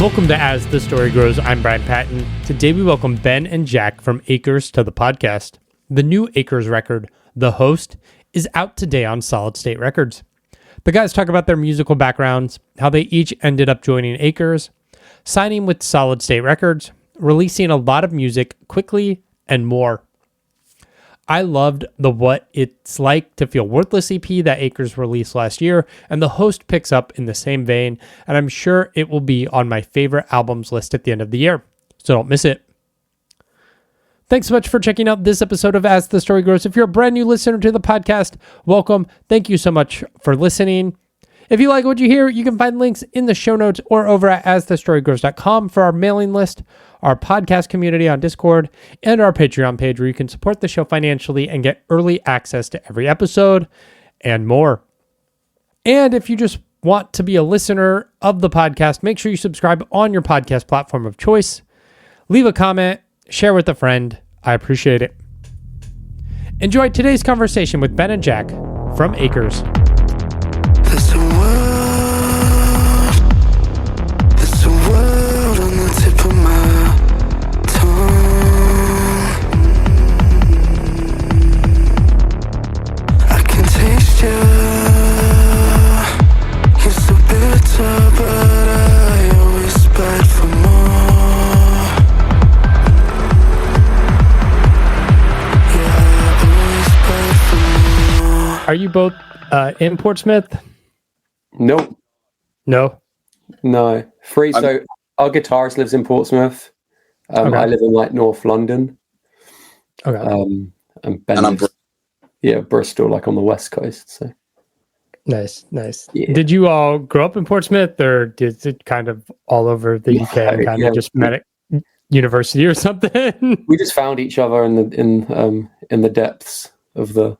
Welcome to As the Story Grows. I'm Brian Patton. Today we welcome Ben and Jack from Acres to the podcast. The new Acres record, The Host, is out today on Solid State Records. The guys talk about their musical backgrounds, how they each ended up joining Acres, signing with Solid State Records, releasing a lot of music quickly, and more. I loved the What It's Like to Feel Worthless EP that Acres released last year, and The Host picks up in the same vein, and I'm sure it will be on my favorite albums list at the end of the year, so don't miss it. Thanks so much for checking out this episode of As the Story Grows. If you're a brand new listener to the podcast, welcome. Thank you so much for listening. If you like what you hear, you can find links in the show notes or over at asthestorygrows.com for our mailing list, our podcast community on Discord, and our Patreon page where you can support the show financially and get early access to every episode and more. And if you just want to be a listener of the podcast, make sure you subscribe on your podcast platform of choice. Leave a comment, share with a friend. I appreciate it. Enjoy today's conversation with Ben and Jack from Acres. There's a world on the tip of my tongue. I can taste you. You're so bitter, but I always beg for more. Yeah, I always beg for more. Are you both in Portsmouth? Nope. No. Free. So our guitarist lives in Portsmouth. Okay. I live in like North London. Okay. And Ben And I'm lives, Bristol, like on the west coast. So Nice. Yeah. Did you all grow up in Portsmouth, or did it kind of all over the UK and kind of just met at university or something? we just found each other in the depths of the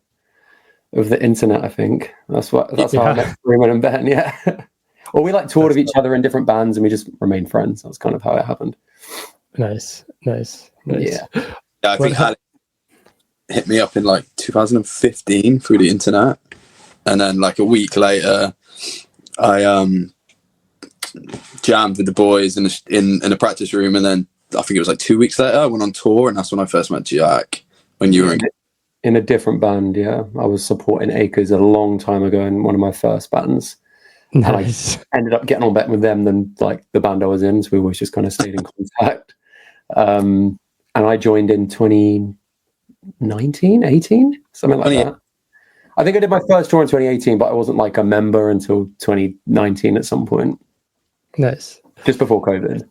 internet. I think that's how I met Freeman and Ben. Yeah. Or we like toured with each other in different bands, and we just remained friends. That's kind of how it happened. Nice. Yeah. I think Alex hit me up in like 2015 through the internet, and then like a week later, I jammed with the boys in a practice room, and then I think it was like 2 weeks later I went on tour, and that's when I first met Jack. When you were in a different band, yeah, I was supporting Acres a long time ago in one of my first bands. Nice. And I ended up getting on better with them than like the band I was in, so we always just kind of stayed in contact. And I joined in 2019, 18, something like that. I think I did my first tour in 2018, but I wasn't like a member until 2019 at some point. Nice. Just before COVID.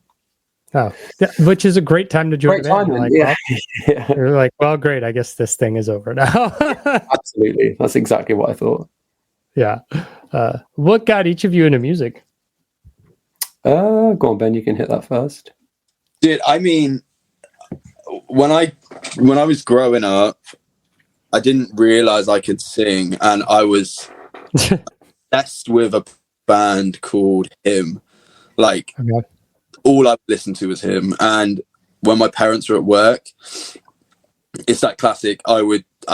Oh, yeah, which is a great time to join. Great time, You're like, yeah. well, you're like, well, great. I guess this thing is over now. Absolutely. That's exactly what I thought. Yeah. What got each of you into music? Go on, Ben, you can hit that first. Dude, I mean, when I was growing up, I didn't realize I could sing, and I was obsessed with a band called Him. Like, Okay. all I listened to was Him. And when my parents were at work, it's that classic. I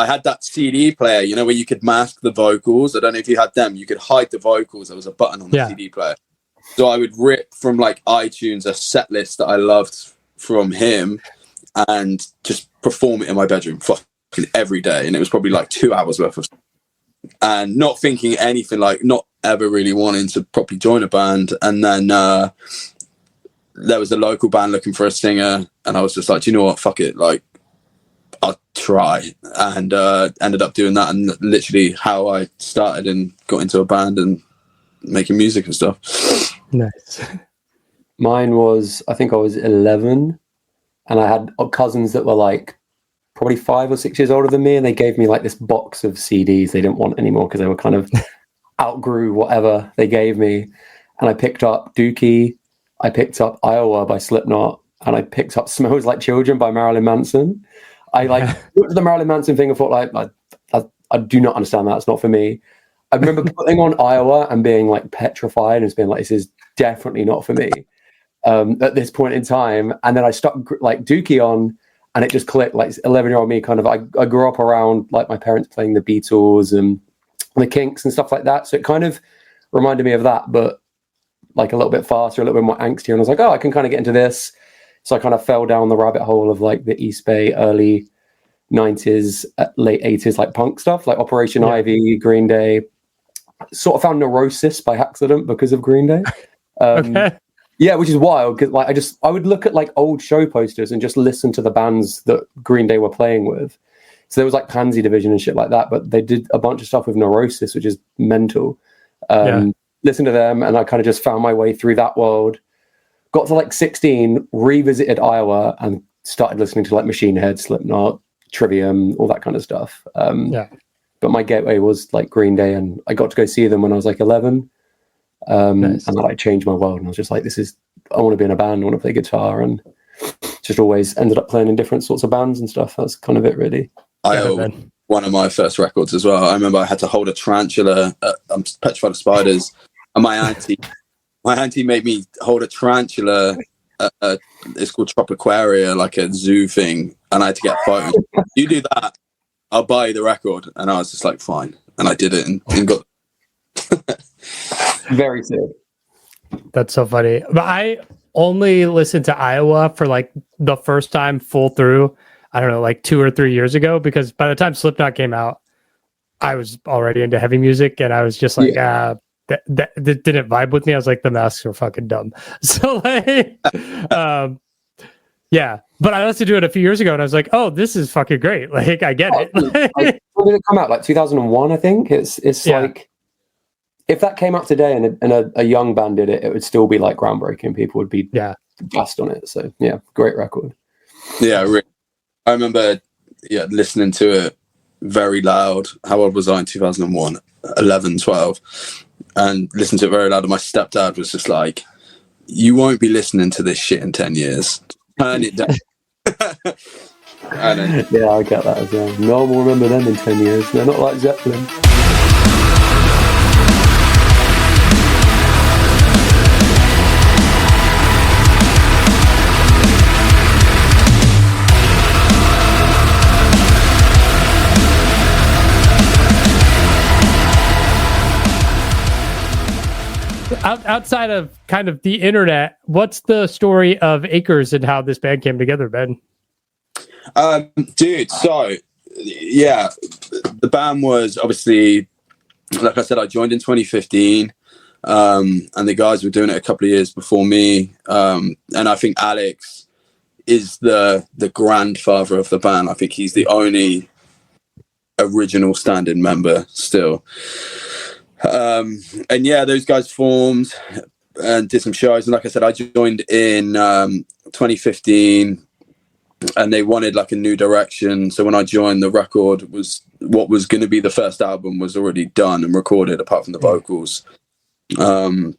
had that CD player, you know, where you could mask the vocals. I don't know if you had them. You could hide the vocals. There was a button on the CD player. So I would rip from like iTunes a set list that I loved from Him and just perform it in my bedroom fucking every day. And it was probably like 2 hours worth of, and not thinking anything, like not ever really wanting to properly join a band. And then there was a local band looking for a singer, and I was just like, do you know what? Fuck it. Like, I'll try, and ended up doing that, and literally how I started and got into a band and making music and stuff. Nice. Mine was, I think I was 11, and I had cousins that were like probably 5 or 6 years older than me, and they gave me like this box of CDs they didn't want anymore because they were kind of outgrew whatever they gave me. And I picked up Dookie, I picked up Iowa by Slipknot, and I picked up Smells Like Children by Marilyn Manson. I like looked at the Marilyn Manson thing and thought like, I do not understand that. It's not for me. I remember putting on Iowa and being like petrified and just being like, this is definitely not for me at this point in time. And then I stuck like Dookie on, and it just clicked. Like 11-year-old me, kind of, I grew up around like my parents playing the Beatles and the Kinks and stuff like that. So it kind of reminded me of that. But like a little bit faster, a little bit more angsty, and I was like, oh, I can kind of get into this. So I kind of fell down the rabbit hole of like the East Bay early 90s, late 80s, like punk stuff, like Operation Ivy, Green Day. Sort of found Neurosis by accident because of Green Day. Okay. Yeah, which is wild because like I would look at like old show posters and just listen to the bands that Green Day were playing with. So there was like Pansy Division and shit like that, but they did a bunch of stuff with Neurosis, which is mental. Listen to them, and I kind of just found my way through that world. Got to like 16, revisited Iowa, and started listening to like Machine Head, Slipknot, Trivium, all that kind of stuff. But my gateway was like Green Day, and I got to go see them when I was like 11. Nice. And that like changed my world, and I was just like, I want to be in a band, I want to play guitar, and just always ended up playing in different sorts of bands and stuff. That's kind of it, really. One of my first records as well. I remember I had to hold a tarantula. I'm petrified of spiders, and my auntie made me hold a tarantula. It's called Tropiquaria, like a zoo thing, and I had to get a photo. You do that, I'll buy you the record. And I was just like, fine, and I did it and got. Very sick. That's so funny. But I only listened to Iowa for like the first time full through, I don't know, like 2 or 3 years ago, because by the time Slipknot came out, I was already into heavy music, and I was just like, that didn't vibe with me. I was like, the Masks are fucking dumb. So like, yeah. But I listened to it a few years ago, and I was like, oh, this is fucking great. Like, I get it. Like, when did it come out? Like 2001, I think. It's like, if that came out today and a young band did it, it would still be like groundbreaking. People would be gassed on it. So yeah, great record. Yeah, I remember listening to it very loud. How old was I in 2001? 11, 12. And listened to it very loud. And my stepdad was just like, you won't be listening to this shit in 10 years. Turn it down. Yeah, I get that as well. No one will remember them in 10 years. They're not like Zeppelin. Outside of kind of the internet, what's the story of Acres and how this band came together, Ben? Dude, so yeah, the band was obviously, like I said, I joined in 2015, and the guys were doing it a couple of years before me, and I think Alex is the grandfather of the band. I think he's the only original standing member still. And yeah, those guys formed and did some shows, and like I said, I joined in 2015, and they wanted like a new direction. So when I joined, the record was what was going to be the first album was already done and recorded, apart from the vocals. And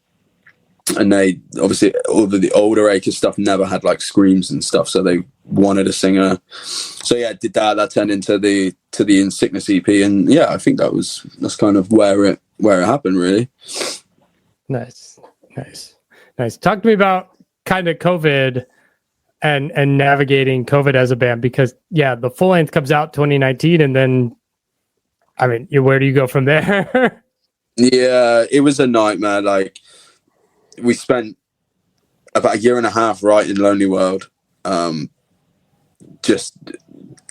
they obviously, all the older Acres stuff never had like screams and stuff, so they wanted a singer. So yeah, did that turned into the In Sickness EP, and yeah, I think that's kind of where it happened, really. Nice. Talk to me about kind of COVID and navigating COVID as a band, because yeah, the full length comes out 2019, and then I mean, where do you go from there? Yeah, it was a nightmare. Like, we spent about 1.5 years writing Lonely World, just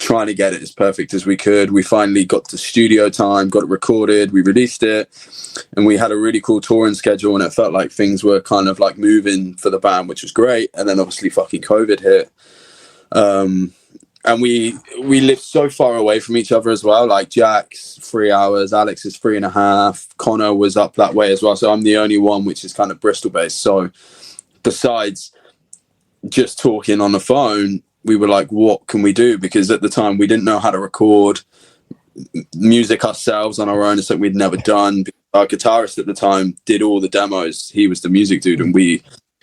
trying to get it as perfect as we could. We finally got to studio time, got it recorded, we released it, and we had a really cool touring schedule, and it felt like things were kind of like moving for the band, which was great. And then obviously fucking COVID hit, and we lived so far away from each other as well. Like, Jack's 3 hours, Alex is 3.5, Connor was up that way as well, so I'm the only one which is kind of Bristol based. So besides just talking on the phone, we were like, what can we do? Because at the time we didn't know how to record music ourselves on our own. It's something we'd never done. Our guitarist at the time did all the demos. He was the music dude, and me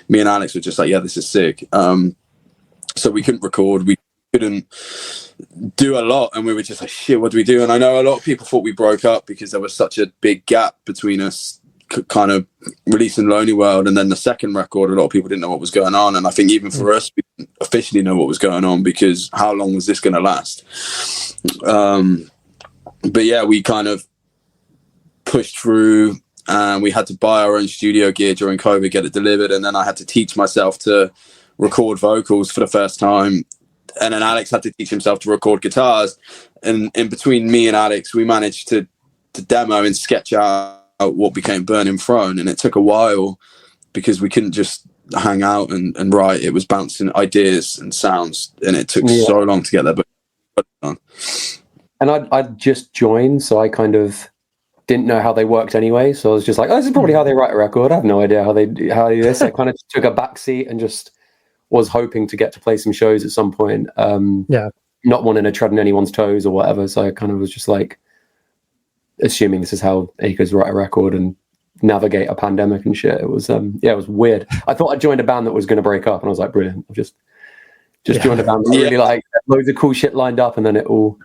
and Alex were just like, yeah, this is sick. So we couldn't record. We couldn't do a lot, and we were just like, shit, what do we do? And I know a lot of people thought we broke up because there was such a big gap between us kind of releasing Lonely World and then the second record. A lot of people didn't know what was going on, and I think even for us, we didn't officially know what was going on, because how long was this going to last? But yeah, we kind of pushed through and we had to buy our own studio gear during COVID, get it delivered, and then I had to teach myself to record vocals for the first time, and then Alex had to teach himself to record guitars, and in between me and Alex, we managed to demo and sketch out what became Burning Throne, and it took a while because we couldn't just hang out and write. It was bouncing ideas and sounds, and it took so long to get there, but and I'd just joined, so I kind of didn't know how they worked anyway. So I was just like, oh, this is probably how they write a record. I have no idea how they do this. I kind of took a back seat and just was hoping to get to play some shows at some point. Not wanting to tread on anyone's toes or whatever. So I kind of was just like assuming this is how Acres write a record and navigate a pandemic and shit. It was it was weird. I thought I joined a band that was going to break up, and I was like, brilliant. I've just joined a band that really like loads of cool shit lined up, and then it all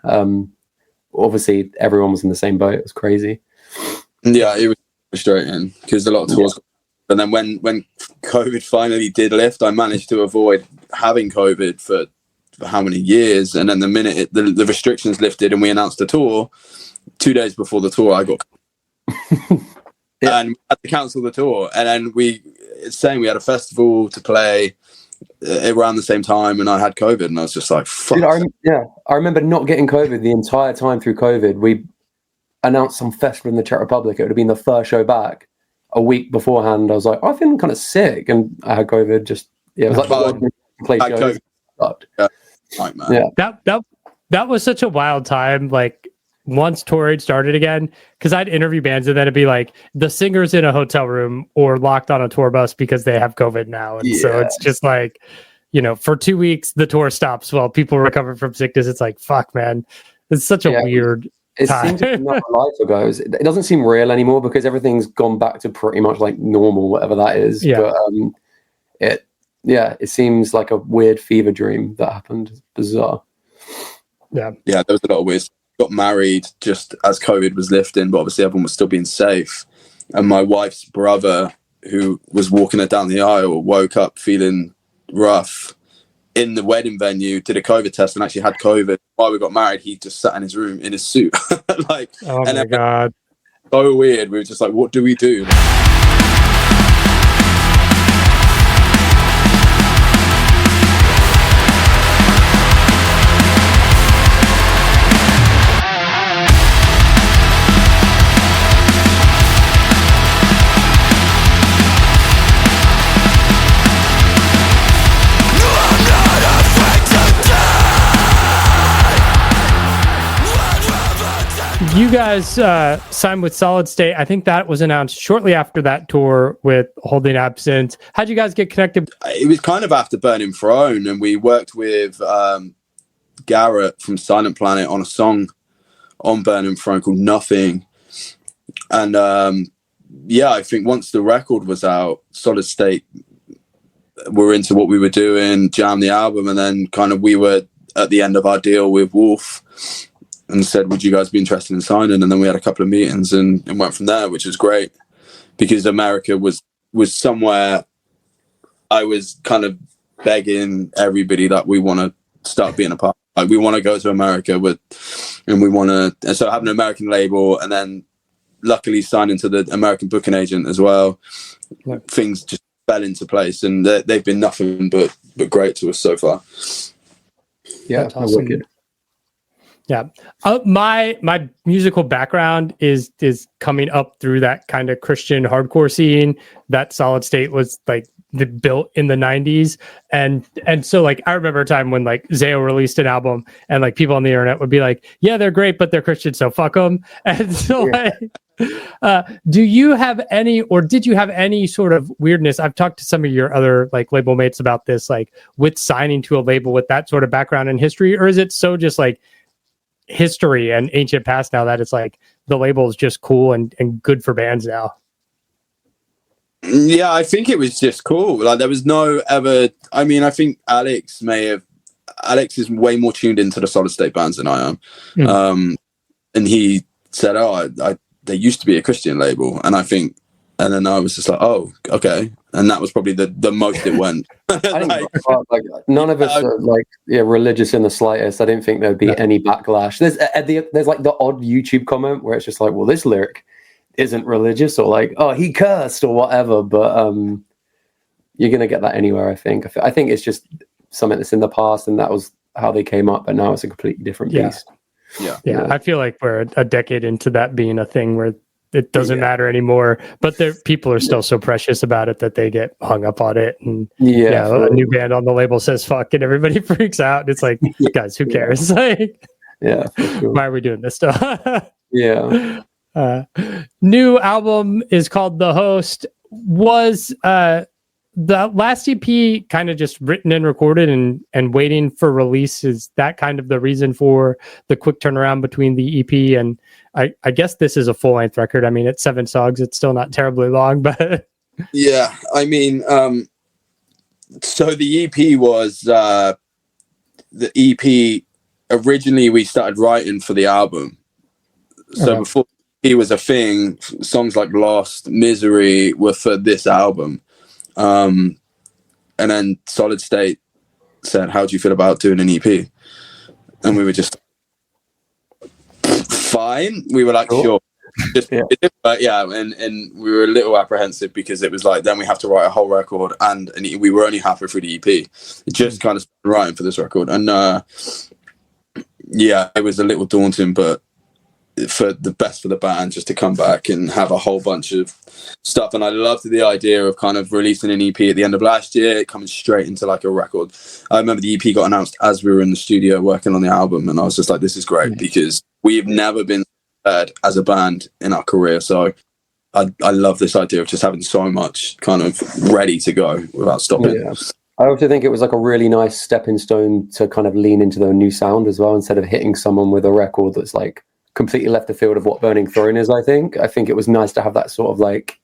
obviously everyone was in the same boat. It was crazy. Yeah, it was frustrating because a lot of tours. And then when COVID finally did lift, I managed to avoid having COVID for how many years. And then the minute the restrictions lifted and we announced the tour, 2 days before the tour, I got and we had to cancel the tour. And then we had a festival to play around the same time, and I had COVID, and I was just like, fuck. Dude, I remember not getting COVID the entire time through COVID. We announced some festival in the Czech Republic. It would have been the first show back. A week beforehand, I was like, I feel kind of sick, and I had COVID. It was like play shows. That was such a wild time. Like once tour had started again, because I'd interview bands, and then it'd be like the singer's in a hotel room or locked on a tour bus because they have COVID now, and so it's just like, for 2 weeks the tour stops while people recover from sickness. It's like, fuck, man, it's such a weird. It seems like another life ago. It doesn't seem real anymore because everything's gone back to pretty much like normal, whatever that is. Yeah. But it seems like a weird fever dream that happened. It's bizarre. Yeah. Yeah, there was a lot of weird. Got married just as COVID was lifting, but obviously everyone was still being safe. And my wife's brother, who was walking her down the aisle, woke up feeling rough in the wedding venue, did a COVID test and actually had COVID. While we got married, he just sat in his room in his suit. Like, oh my God. So weird. We were just like, what do we do? You guys signed with Solid State. I think that was announced shortly after that tour with Holding Absence. How'd you guys get connected? It was kind of after Burning Throne, and we worked with Garrett from Silent Planet on a song on Burning Throne called Nothing. And I think once the record was out, Solid State were into what we were doing, jammed the album, and then kind of we were at the end of our deal with Wolf and said, would you guys be interested in signing? And then we had a couple of meetings and went from there, which was great because America was somewhere I was kind of begging everybody that we want to start being a part. Like, we want to go to America and we want to, and so having an American label, and then luckily signing to the American booking agent as well. Yeah. Things just fell into place, and they've been nothing but great to us so far. Yeah, that's awesome. Wicked. Yeah. My musical background is coming up through that kind of Christian hardcore scene that Solid State was like built in the 90s. And so like I remember a time when like Zayo released an album and like people on the internet would be like, yeah, they're great, but they're Christian, so fuck them. And so do you have any, or did you have any sort of weirdness? I've talked to some of your other like label mates about this, like with signing to a label with that sort of background and history, or is it so just like history and ancient past now that it's like the label is just cool and good for bands now? Yeah, I think it was just cool. Like there was no ever, I mean, I think Alex is way more tuned into the Solid State bands than I am. And he said, there used to be a Christian label. And then I was just like, oh, okay. And that was probably the most it went. like none of us are like religious in the slightest. I didn't think there'd be any backlash. There's like the odd YouTube comment where it's just like, well, this lyric isn't religious or like, oh, he cursed or whatever, but you're going to get that anywhere, I think. I think it's just something that's in the past, and that was how they came up, but now it's a completely different beast. Yeah. I feel like we're a decade into that being a thing where it doesn't matter anymore, but people are still so precious about it that they get hung up on it. And a new band on the label says fuck and everybody freaks out. It's like, guys, who cares? Like, sure. Why are we doing this stuff? New album is called The Host. Was the last EP kind of just written and recorded and waiting for release? Is that kind of the reason for the quick turnaround between the EP and I guess this is a full length record? I mean, it's 7 songs. It's still not terribly long, but yeah, I mean, so the EP was the EP. Originally, we started writing for the album. So before he was a thing, songs like Lost, Misery were for this album. And then Solid State said, how do you feel about doing an EP? And we were just fine. We were like, sure. And we were a little apprehensive because it was like, then we have to write a whole record, and we were only halfway through the EP. It just kind of started writing for this record. And it was a little daunting, but for the best for the band just to come back and have a whole bunch of stuff. And I loved the idea of kind of releasing an EP at the end of last year, coming straight into like a record. I remember the EP got announced as we were in the studio working on the album, and I was just like, this is great because we've never been prepared as a band in our career. So I love this idea of just having so much kind of ready to go without stopping. I also think it was like a really nice stepping stone to kind of lean into the new sound as well, instead of hitting someone with a record that's like completely left the field of what Burning Throne is. I think it was nice to have that sort of like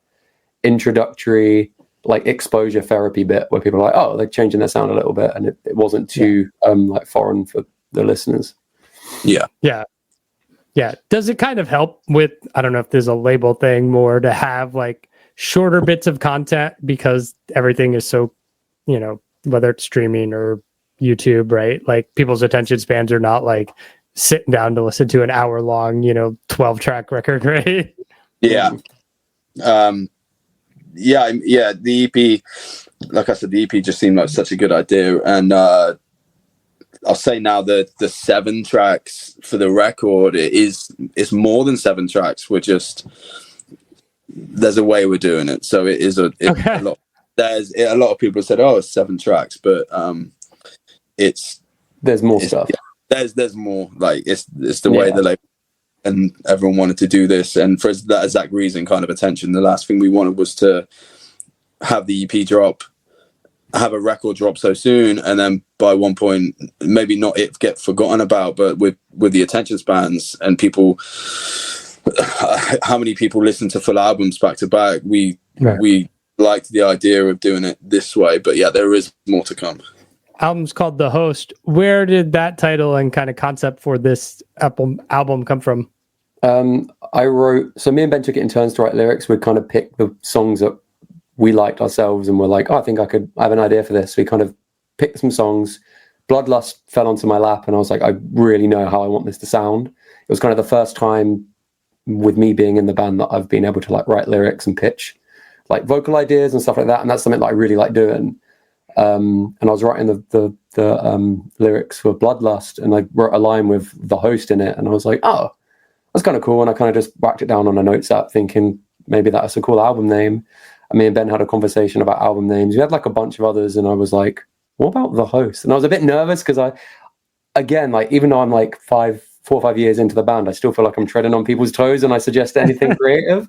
introductory, like exposure therapy bit where people are like, oh, they're changing their sound a little bit, and it wasn't too like foreign for the listeners. Yeah. Does it kind of help with, I don't know if there's a label thing more, to have like shorter bits of content because everything is so, whether it's streaming or YouTube, right? Like people's attention spans are not like sitting down to listen to an hour long, 12-track record, right? The EP, like I said, the EP just seemed like such a good idea. And I'll say now that the 7 tracks for the record, it's more than 7 tracks. There's a way we're doing it. So it is a lot. There's a lot of people have said, oh, it's 7 tracks, but there's more stuff. There's more. Like it's the way that like, and everyone wanted to do this, and for that exact reason, kind of attention. The last thing we wanted was to have the EP drop, have a record drop so soon, and then by one point, maybe not it get forgotten about, but with the attention spans and people, how many people listen to full albums back to back? We liked the idea of doing it this way, but there is more to come. Album's called The Host. Where did that title and kind of concept for this album come from? Me and Ben took it in turns to write lyrics. We'd kind of pick the songs that we liked ourselves and we're like, I think I have an idea for this. We kind of picked some songs. Bloodlust fell onto my lap and I was like, I really know how I want this to sound. It was kind of the first time with me being in the band that I've been able to like write lyrics and pitch like vocal ideas and stuff like that. And that's something that I really like doing. And I was writing the lyrics for Bloodlust, and I wrote a line with The Host in it, and I was like, oh, that's kind of cool. And I kind of just whacked it down on a notes app thinking maybe that's a cool album name. And me and Ben had a conversation about album names. We had like a bunch of others, and I was like, what about The Host? And I was a bit nervous because even though I'm like 4 or 5 years into the band, I still feel like I'm treading on people's toes and I suggest anything creative.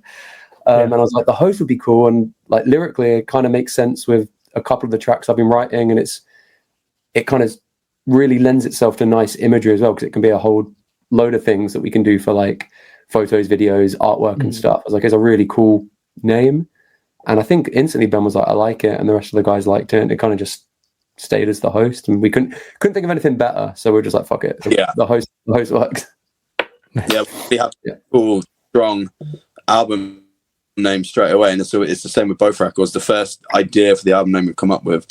And I was like, The Host would be cool. And like lyrically, it kind of makes sense with a couple of the tracks I've been writing, and it kind of really lends itself to nice imagery as well, because it can be a whole load of things that we can do for like photos, videos, artwork and stuff. I was like, it's a really cool name. And I think instantly Ben was like, I like it, and the rest of the guys liked it, and it kind of just stayed as The Host, and we couldn't think of anything better, so we were just like, fuck it. The host works. We have cool, strong album name straight away, and so it's the same with both records. The first idea for the album name we've come up with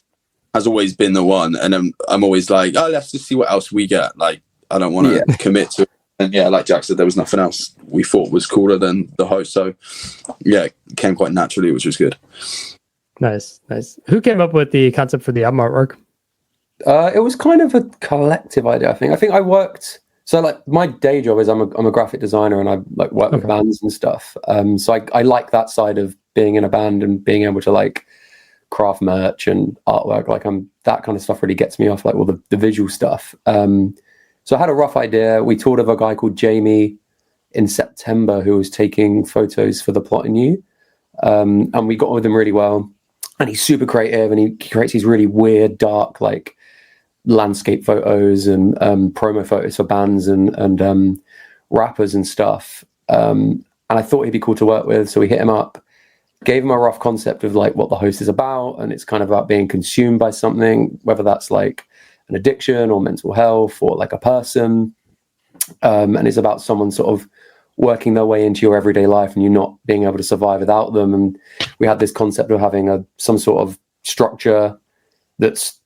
has always been the one, and I'm always like, oh, let's just see what else we get. Like, I don't want to commit to And yeah, like Jack said, there was nothing else we thought was cooler than the host. So yeah, it came quite naturally, which was good. Nice. Who came up with the concept for the album artwork? It was kind of a collective idea, I think. I think I worked. So like my day job is I'm a graphic designer, and I like work with bands and stuff. So I like that side of being in a band and being able to like craft merch and artwork. Like that kind of stuff really gets me off, like all the visual stuff. So I had a rough idea. We toured with a guy called Jamie in September who was taking photos for the Plot in You. And we got on with him really well. And he's super creative, and he creates these really weird, dark, like landscape photos and promo photos for bands and rappers and stuff. And I thought he'd be cool to work with. So we hit him up, gave him a rough concept of like what the host is about. And it's kind of about being consumed by something, whether that's like an addiction or mental health or like a person. And it's about someone sort of working their way into your everyday life and you not being able to survive without them. And we had this concept of having some sort of structure that's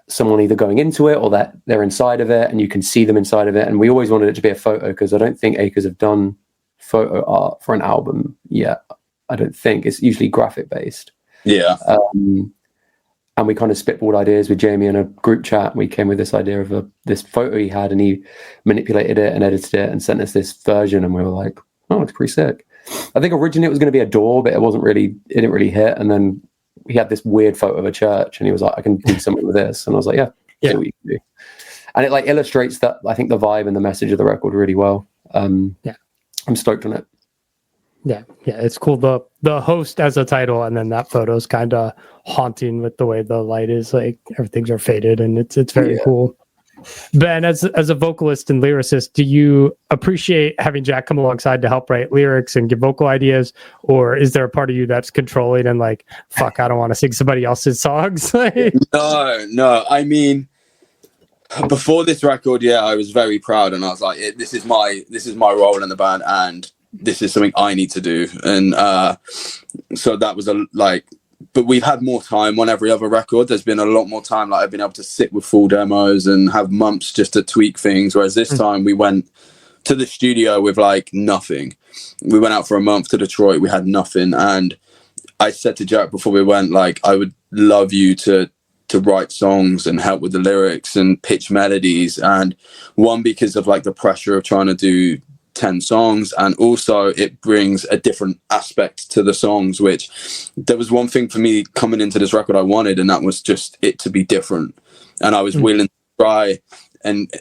someone either going into it or that they're inside of it and you can see them inside of it. And we always wanted it to be a photo, because I don't think Acres have done photo art for an album yet. I don't think. It's usually graphic based. Yeah. And we kind of spitballed ideas with Jamie in a group chat. We came with this idea of this photo he had, and he manipulated it and edited it and sent us this version. And we were like, oh, it's pretty sick. I think originally it was going to be a door, but it didn't really hit. And then he had this weird photo of a church, and he was like, I can do something with this. And I was like, yeah. See what you can do. And it like illustrates that, I think, the vibe and the message of the record really well. I'm stoked on it. Yeah, it's cool. The host as a title, and then that photo is kind of haunting with the way the light is, like everything's are faded, and it's very cool. Ben, as a vocalist and lyricist, do you appreciate having Jack come alongside to help write lyrics and give vocal ideas, or is there a part of you that's controlling and like, fuck, I don't want to sing somebody else's songs? No. I mean, before this record, I was very proud, and I was like, this is my role in the band, and this is something I need to do. And so that was but we've had more time on every other record. There's been a lot more time. Like I've been able to sit with full demos and have months just to tweak things. Whereas this time we went to the studio with like nothing. We went out for a month to Detroit. We had nothing. And I said to Jack before we went, like, I would love you to write songs and help with the lyrics and pitch melodies. And one, because of like the pressure of trying to do 10 songs, and also it brings a different aspect to the songs, which there was one thing for me coming into this record I wanted, and that was just it to be different. And I was willing to try and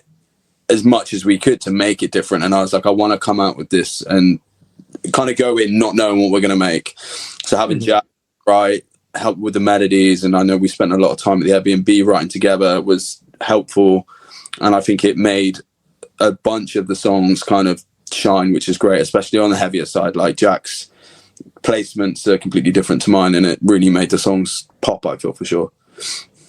as much as we could to make it different. And I was like, I want to come out with this and kind of go in not knowing what we're going to make. So having Jack write, help with the melodies, and I know we spent a lot of time at the Airbnb writing together, was helpful. And I think it made a bunch of the songs kind of shine, which is great, especially on the heavier side. Like Jack's placements are completely different to mine, and it really made the songs pop, I feel, for sure.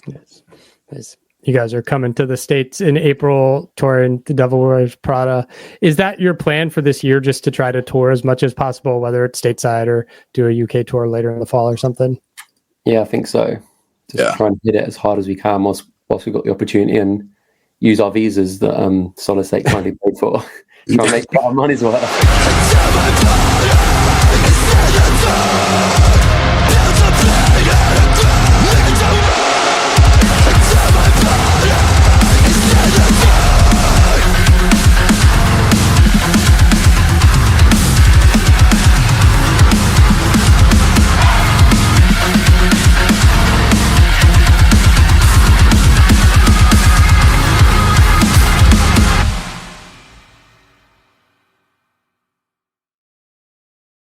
Yes. You guys are coming to the States in April, touring The Devil Wears Prada. Is that your plan for this year, just to try to tour as much as possible, whether it's stateside or do a UK tour later in the fall or something? Yeah, I think so. Just try and hit it as hard as we can whilst we've got the opportunity, and use our visas that Solid State kindly paid for. Try and make our money's worth.